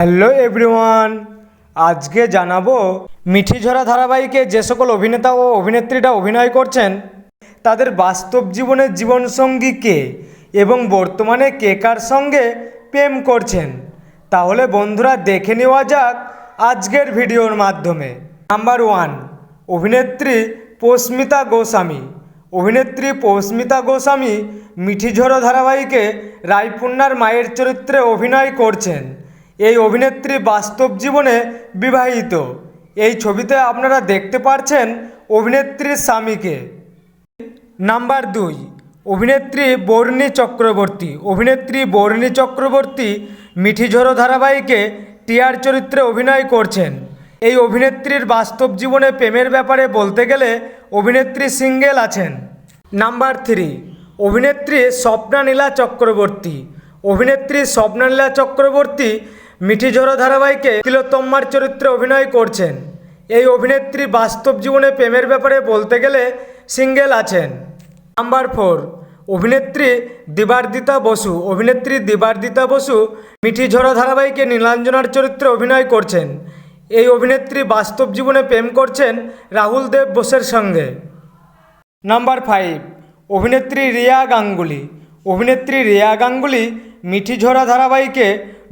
Hello everyone, আজকে জানাবো মিঠিঝরা ধারাবাহিকে যে সকল অভিনেতা ও অভিনেত্রীরা অভিনয় করছেন তাদের বাস্তব জীবনের জীবনসঙ্গী কে এবং বর্তমানে কে কার সঙ্গে প্রেম করছেন। তাহলে বন্ধুরা দেখে নেওয়া যাক আজকের ভিডিওর মাধ্যমে। নাম্বার 1, অভিনেত্রী পৌস্মিতা গোস্বামী। অভিনেত্রী পৌস্মিতা গোস্বামী মিঠিঝরা ধারাবাহিকে রায়পুণ্যার মায়ের চরিত্রে অভিনয় করছেন। এই অভিনেত্রী বাস্তব জীবনে বিবাহিত। এই ছবিতে আপনারা দেখতে পাচ্ছেন অভিনেত্রীর স্বামীকে। নাম্বার 2, অভিনেত্রী বর্ণী চক্রবর্তী। অভিনেত্রী বর্ণী চক্রবর্তী মিঠিঝরা ধারাবাহিকে টিয়ার চরিত্রে অভিনয় করছেন। এই অভিনেত্রীর বাস্তব জীবনে প্রেমের ব্যাপারে বলতে গেলে অভিনেত্রী সিঙ্গেল আছেন। নাম্বার 3, অভিনেত্রী স্বপ্নানীলা চক্রবর্তী। অভিনেত্রী স্বপ্নালীলা চক্রবর্তী মিঠিঝরা ধারাবাহিকে তিলোত্তমার চরিত্রে অভিনয় করছেন। এই অভিনেত্রী বাস্তব জীবনে প্রেমের ব্যাপারে বলতে গেলে সিঙ্গেল আছেন। নাম্বার 4, অভিনেত্রী দেবার্দিতা বসু। অভিনেত্রী দেবার্দিতা বসু মিঠিঝরা ধারাবাহিকে নীলাঞ্জনার চরিত্রে অভিনয় করছেন। এই অভিনেত্রী বাস্তব জীবনে প্রেম করছেন রাহুল দেব বোসের সঙ্গে। নাম্বার 5, অভিনেত্রী রিয়া গাঙ্গুলি। অভিনেত্রী রিয়া গাঙ্গুলি মিঠিঝরা ধারাবাহিকে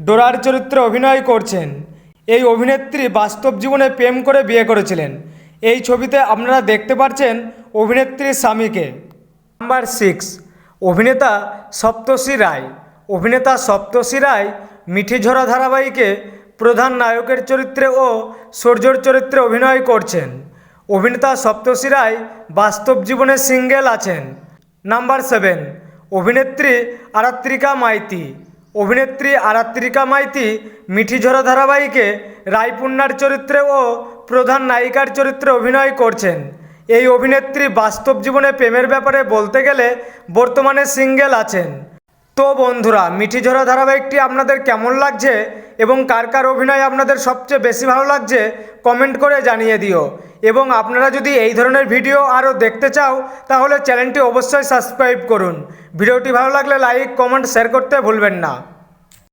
ডোরার চরিত্রে অভিনয় করছেন। এই অভিনেত্রী বাস্তব জীবনে প্রেম করে বিয়ে করেছিলেন। এই ছবিতে আপনারা দেখতে পাচ্ছেন অভিনেত্রীর স্বামীকে। নাম্বার 6, অভিনেতা সপ্তর্ষি রায়। অভিনেতা সপ্তর্ষি রায় মিঠিঝরা ধারাবাহিকে প্রধান নায়কের চরিত্রে ও সূর্যর চরিত্রে অভিনয় করছেন। অভিনেতা সপ্তর্ষি রায় বাস্তব জীবনে সিঙ্গেল আছেন। নাম্বার 7, অভিনেত্রী আরাত্রিকা মাইতি। অভিনেত্রী আরাত্রিকা মাইতি মিঠিঝরা ধারাবাহিকে রায়পুণ্যার চরিত্রে ও প্রধান নায়িকার চরিত্রে অভিনয় করছেন। এই অভিনেত্রী বাস্তব জীবনে প্রেমের ব্যাপারে বলতে গেলে বর্তমানে সিঙ্গেল আছেন। তো বন্ধুরা, মিঠিঝরা ধারাবাহিকটি আপনাদের কেমন লাগছে এবং কার কার অভিনয় আপনাদের সবচেয়ে বেশি ভালো লাগছে কমেন্ট করে জানিয়ে দিও। এবং আপনারা যদি এই ধরনের ভিডিও আরও দেখতে চাও তাহলে চ্যানেলটি অবশ্যই সাবস্ক্রাইব করুন। ভিডিওটি ভালো লাগলে লাইক, কমেন্ট, শেয়ার করতে ভুলবেন না।